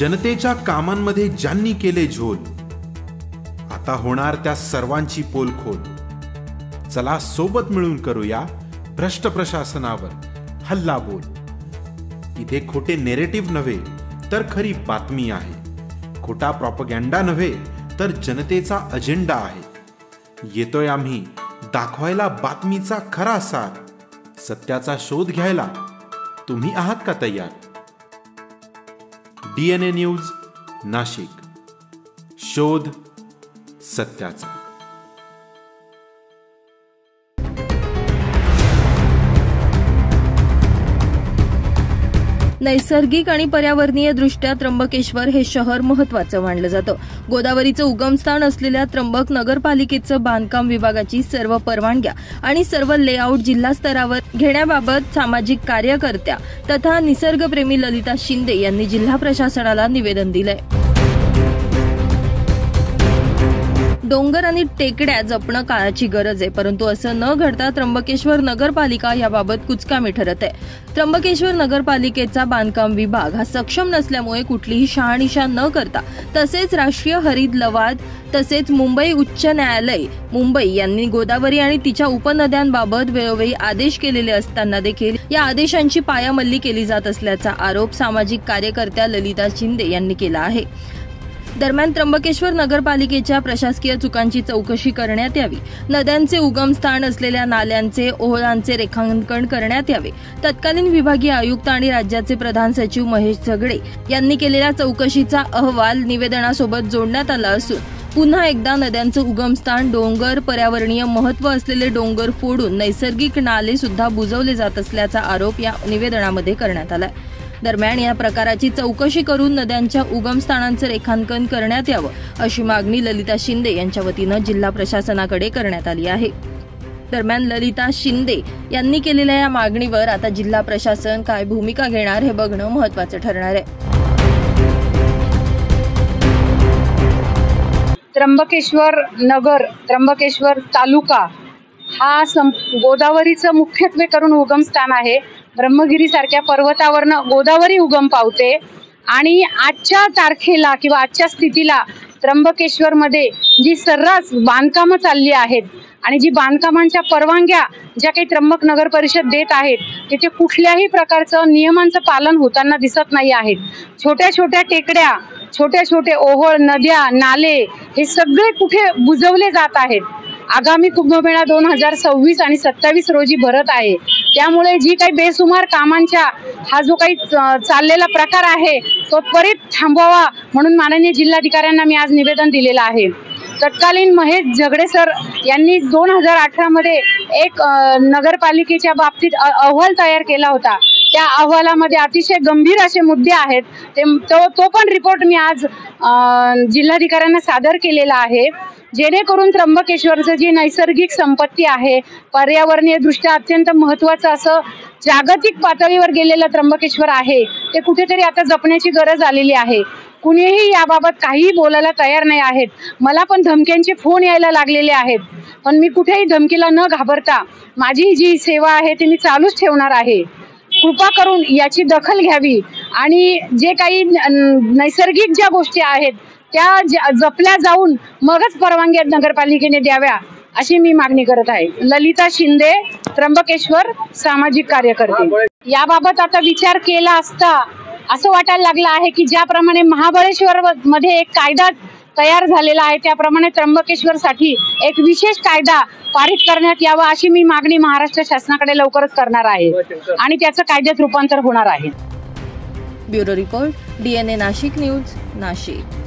जनतेच्या कामांमध्ये ज्यांनी केले झोल, आता होणार त्या सर्वांची पोलखोल। चला सोबत मिळून करूया भ्रष्ट प्रशासनावर हल्ला बोल। इथे खोटे नेरेटिव्ह नव्हे तर खरी बातमी आहे, खोटा प्रॉपगँडा नव्हे तर जनतेचा अजेंडा आहे। येतोय आम्ही दाखवायला बातमीचा खरा सार, सत्याचा शोध घ्यायला तुम्ही आहात का तयार? DNA न्यूज नाशिक, शोध सत्याचा। नैसर्गिक आणि पर्यावरणीय दृष्ट्या त्र्यंबकेश्वर हे शहर महत्त्वाचं मानलं जातं। गोदावरीचं उगमस्थान असलेल्या त्र्यंबक नगरपालिकेचं बांधकाम विभागाची सर्व परवानग्या आणि सर्व लेआउट जिल्हा स्तरावर घेण्याबाबत सामाजिक कार्यकर्त्या तथा निसर्गप्रेमी ललिता शिंदे यांनी जिल्हा प्रशासनाला निवेदन दिलंय। डोंगर आणि टेकड्या जपणं काळाची गरज आहे, परंतु असं न घडता त्र्यंबकेश्वर नगरपालिका याबाबत कुचकामी ठरत आहे। त्र्यंबकेश्वर नगरपालिकेचा बांधकाम विभाग हा सक्षम नसल्यामुळे कुठलीही शहानिशा न करता तसेच राष्ट्रीय हरित लवाद तसेच मुंबई उच्च न्यायालय मुंबई यांनी गोदावरी आणि तिच्या उपनद्यांबाबत वेळोवेळी आदेश केलेले असताना देखील या आदेशांची पायामल्ली केली जात असल्याचा आरोप सामाजिक कार्यकर्त्या ललिता शिंदे यांनी केला आहे। दरम्यान त्र्यंबकेश्वर नगरपालिकेच्या प्रशासकीय चुकांची चौकशी करण्यात यावी, नद्यांचे उगमस्थान असलेल्या नाल्यांचे ओहळांचे रेखांकन करण्यात यावे। तत्कालीन विभागीय आयुक्त आणि राज्याचे प्रधान सचिव महेश झगडे यांनी केलेल्या चौकशीचा अहवाल निवेदनासोबत जोडण्यात आला असून पुन्हा एकदा नद्यांचं उगमस्थान, डोंगर, पर्यावरणीय महत्त्व असलेले डोंगर फोडून नैसर्गिक नाले सुद्धा बुजवले जात असल्याचा आरोप या निवेदनामध्ये करण्यात आलाय। दरम्यान या प्रकाराची चौकशी करून नद्यांच्या उगमस्थानांचं रेखांकन करण्यात यावं अशी मागणी ललिता शिंदे यांच्या वतीनं जिल्हा प्रशासनाकडे करण्यात आली आहे। दरम्यान ललिता शिंदे यांनी केलेल्या या मागणीवर आता जिल्हा प्रशासन काय भूमिका घेणार हे बघणं महत्त्वाचं ठरणार आहे। त्र्यंबकेश्वर नगर, त्र्यंबकेश्वर तालुका हा गोदावरीचं मुख्यत्वे करून उगमस्थान आहे। ब्रह्मगिरी सारख्या पर्वतावरनं गोदावरी उगम पावते आणि आजच्या तारखेला किंवा आजच्या स्थितीला त्र्यंबकेश्वर मध्ये जी सर्रास बांधकामं चालली आहेत आणि जी बांधकामांच्या परवानग्या ज्या काही त्र्यंबक नगर परिषद देत आहेत तिथे कुठल्याही प्रकारचं नियमांचं पालन होताना दिसत नाही आहे। छोट्या छोट्या टेकड्या, छोटे छोटे ओहोळ, नद्या, नाले हे सगळे कुठे बुजवले जात आहेत। आगामी कुंभमेळा 2026 आणि 27 रोजी भरत आहे, त्यामुळे जी काही बेसुमार कामांच्या हा जो काही चाललेला प्रकार आहे तो त्वरित थांबवावा म्हणून माननीय जिल्हाधिकाऱ्यांना मी आज निवेदन दिलेलं आहे। तत्कालीन महेश झगडे सर यांनी 2018 मध्ये एक नगरपालिकेच्या बाबतीत अहवाल तयार केला होता। त्या अहवालामध्ये अतिशय गंभीर असे मुद्दे आहेत, तो पण रिपोर्ट मी आज जिल्हाधिकाऱ्यांना सादर केलेला आहे, जेणेकरून त्र्यंबकेश्वरचं जी नैसर्गिक संपत्ती आहे, पर्यावरणीय दृष्ट्या अत्यंत महत्त्वाचं असं जागतिक पातळीवर गेलेलं त्र्यंबकेश्वर आहे ते कुठेतरी आता जपण्याची गरज आलेली आहे। कुणीही याबाबत काहीही बोलायला तयार नाही आहेत। मला पण धमक्यांचे फोन यायला लागलेले आहेत, पण मी कुठेही धमकीला न घाबरता माझी जी सेवा आहे ती मी चालूच ठेवणार आहे। कृपा करून याची दखल घ्यावी आणि जे काही नैसर्गिक ज्या गोष्टी आहेत त्या जपल्या जाऊन मगच परवानग्या नगरपालिकेने द्याव्या अशी मी मागणी करत आहे। ललिता शिंदे, त्र्यंबकेश्वर, सामाजिक कार्यकर्ते। याबाबत आता विचार केला असता असं वाटायला लागलं आहे की ज्याप्रमाणे महाबळेश्वर मध्ये एक कायदा तयार झालेला आहे त्याप्रमाणे त्र्यंबकेश्वरसाठी एक विशेष कायदा पारित करण्यात यावा अशी मी मागणी महाराष्ट्र शासनाकडे लवकरच करणार आहे आणि त्याचं कायद्यात रूपांतर होणार आहे। Bureau report, DNA Nashik news, Nashik.